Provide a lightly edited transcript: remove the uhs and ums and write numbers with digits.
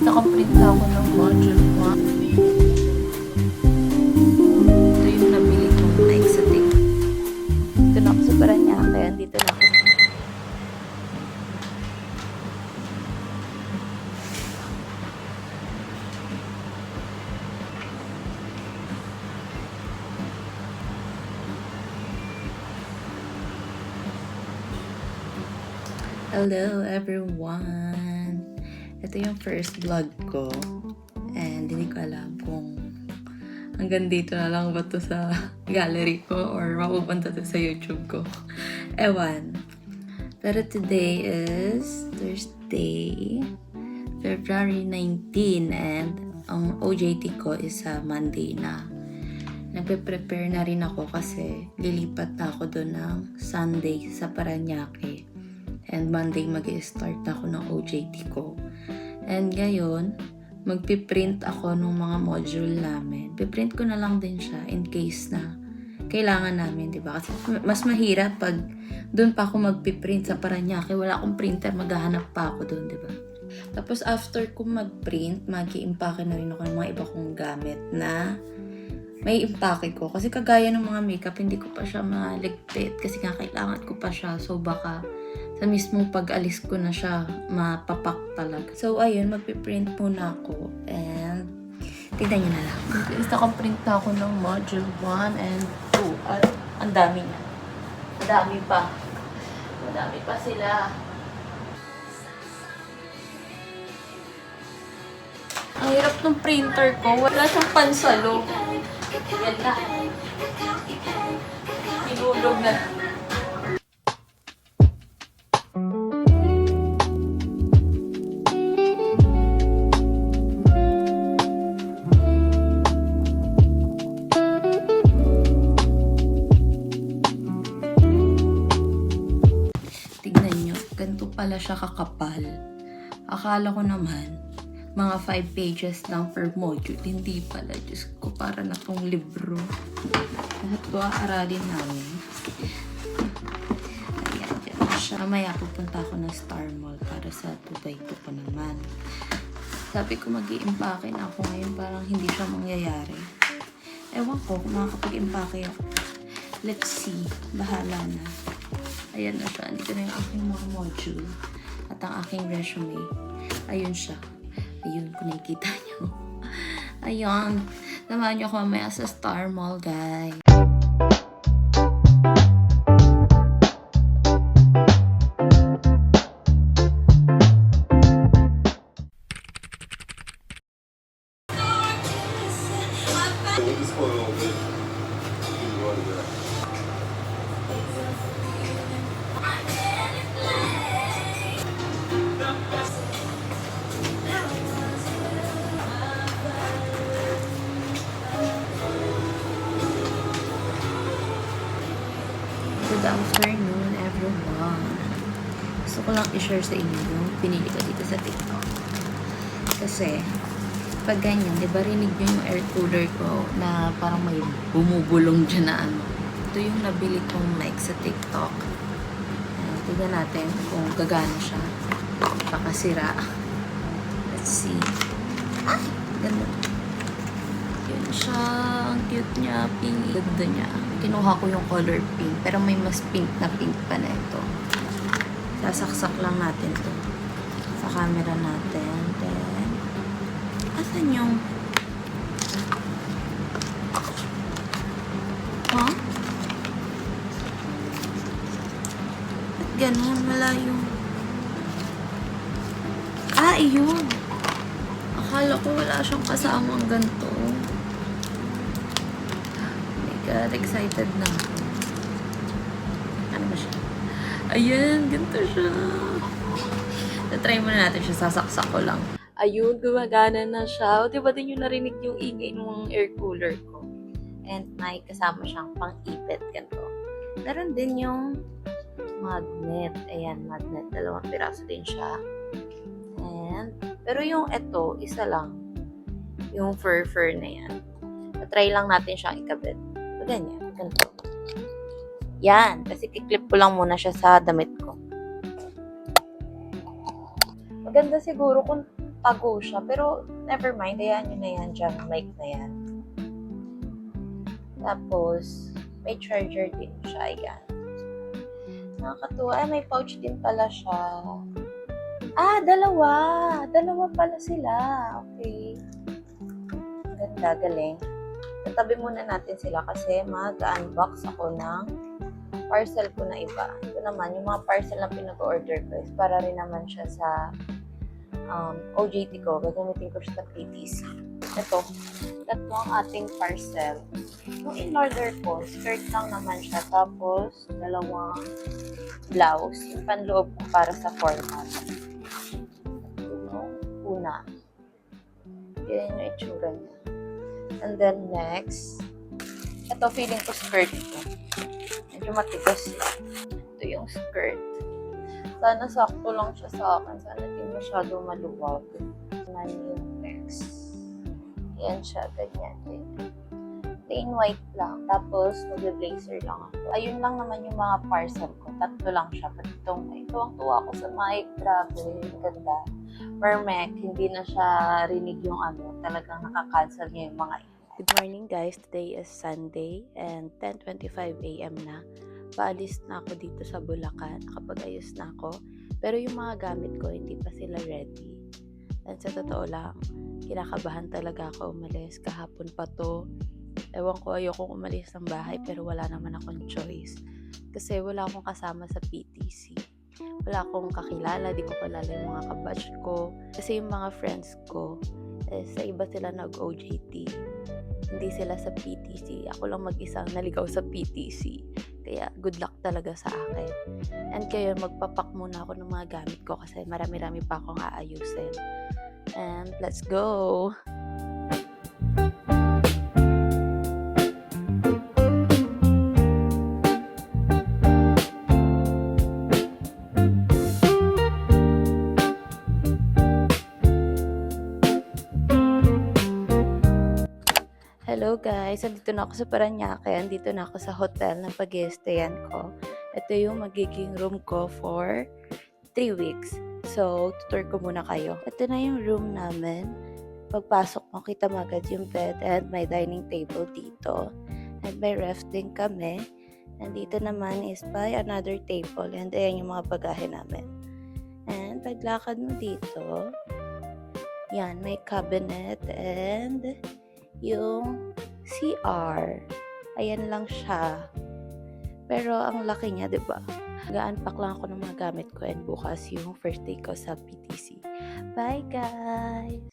Guys, nakaprint na ako ng module 1. Ito yung nabili kong mic sa TikTok. Ito na ako sa Paranaque. Andito na ako. Hello everyone! Ito yung first vlog ko and hindi ko alam kung hanggang dito na lang ba to sa gallery ko or mapupunta to sa YouTube ko. Ewan. Pero today is Thursday, February 19 and ang OJT ko is sa Monday na. Nagpe-prepare na rin ako kasi lilipat na ako doon ng Sunday sa Paranaque. And Monday mag-i-start ako ng OJT ko. And ngayon, magpiprint ako ng mga module namin. Piprint ko na lang din siya in case na kailangan namin, di ba? Kasi mas mahirap pag doon pa ako magpiprint sa Paranaque. Wala akong printer, maghahanap pa ako doon, di ba? Tapos after ko mag-print, mag-i-impake na rin ako ng mga iba kong gamit na may impake ko. Kasi kagaya ng mga makeup, hindi ko pa siya maligpit kasi nga kailangan ko pa siya. So baka sa mismong pag-alis ko na siya, mapapak talaga. So, ayun, magpiprint muna ako. And, tignan nyo na lang. Guys, nakaprint na ako ng module 1 and 2. At, ang dami na. Madami pa. Madami pa sila. Ang hirap ng printer ko. Wala siyang pansalo. Yan na. Pinulog na. Ganito pala siya kakapal. Akala ko naman, mga 5 pages lang per module. Hindi pala. Diyos ko, para na tong libro. Lahat ko aaralin namin. Ayan, ganun siya. Mamaya pupunta ako ng Star Mall para sa 2x2 pa naman. Sabi ko mag-i-impake na ako ngayon. Parang hindi siya mangyayari. Ewan ko kung makakapag-impake ako. Let's see. Bahala na. Ayan na siya. Dito na yung aking mga module. At ang aking resume. Ayun siya. Ayun, kung nakikita nyo. Ayun. Samahan nyo ako mamaya sa Star Mall, guys. Good afternoon, everyone. Gusto ko lang i-share sa inyo yung pinili ko dito sa TikTok. Kasi, pag ganyan, di ba rinig nyo yung air cooler ko na parang may bumubulong dyan na ano. Ito yung nabili kong mic sa TikTok. Tignan natin kung gagana siya. Baka sira. Let's see. Ay! Ganda. Yun siya. Ang cute niya. Pink. Ganda niya. Kinuha ko yung color pink. Pero may mas pink pa na ito. Sasaksak lang natin to sa camera natin. Then, asan yung... Huh? Ba't ganun? Wala yung... Ah, iyon. Akala ko wala siyang kasamang ganito. God, excited na ako. Ano ba siya? Ayan, ganito siya. Try muna natin siya. Sasaksak ko lang. Ayun, gumagana na siya. O, diba din yung narinig yung ingay ng air cooler ko? And may kasama siyang pang-ipit. Ganito. Meron din yung magnet. Ayan, magnet. 2 piraso din siya. And, pero yung ito, isa lang. Yung fur na yan. Try lang natin siyang ikabit. Ganyan. Ganito. Yan. Kasi kiklip ko lang muna siya sa damit ko. Maganda siguro kung tago siya. Pero, never mind. Ayan yun na yan dyan. Mic na yan. Tapos, may charger din siya. Ayan. Nakakatuwa. Ay, may pouch din pala siya. Dalawa. Dalawa pala sila. Okay. Ganda, galing. Tatabi muna natin sila kasi mag-unbox ako ng parcel ko na iba. Ito naman, yung mga parcel na pinag-order ko is para rin naman siya sa OJT ko. Gagamitin ko siya sa PTC. Ito, tatlo ang ating parcel. Yung in-order ko, skirt lang naman siya. Tapos, dalawang blouse. Yung panloob ko para sa format. Yung una. Yan yung itsura niya. And then next, ito feeling ko skirt ito. Medyo matigas eh. Ito yung skirt. Sana sakto lang siya sa akin. Sana hindi masyado maluwag. Yan yung next. Yan siya, ganyan din. Plain white lang. Tapos, mag-blazer lang ako. Ayun lang naman yung mga parcel ko. Tatlo lang siya. But ito ang tuwa ko sa mic. Grabe, ganda. Mermek, hindi na siya rinig yung talagang nakakancel niya yung mga ingay. Good morning guys, today is Sunday and 10:25 AM na. Paalis na ako dito sa Bulacan, nakapag-ayos na ako. Pero yung mga gamit ko, hindi pa sila ready. And sa totoo lang, kinakabahan talaga ako umalis. Kahapon pa to. Ewan ko, ayokong umalis ng bahay pero wala naman akong choice. Kasi wala akong kasama sa PTC. Wala akong kakilala, di ko kilala yung mga kabatch ko. Kasi yung mga friends ko, sa iba sila nag-OJT. Hindi sila sa PTC. Ako lang mag-isang naligaw sa PTC. Kaya good luck talaga sa akin. And kaya magpapak muna ako ng mga gamit ko kasi marami-rami pa akong aayusin. And let's go! Hello guys, andito na ako sa Parañaque, andito na ako sa hotel na pag-i-stayan ko. Ito yung magiging room ko for 3 weeks. So, tutor ko muna kayo. Ito na yung room namin. Pagpasok mo, kita mo agad yung bed and may dining table dito. And may ref din kami. And dito naman is by another table. And ayan yung mga bagahe namin. And paglakad mo dito, yan, may cabinet and yung CR. Ayan lang siya. Pero ang laki niya, 'di ba? Ga-unpack lang ako ng mga gamit ko and bukas yung first day ko sa PTC. Bye guys!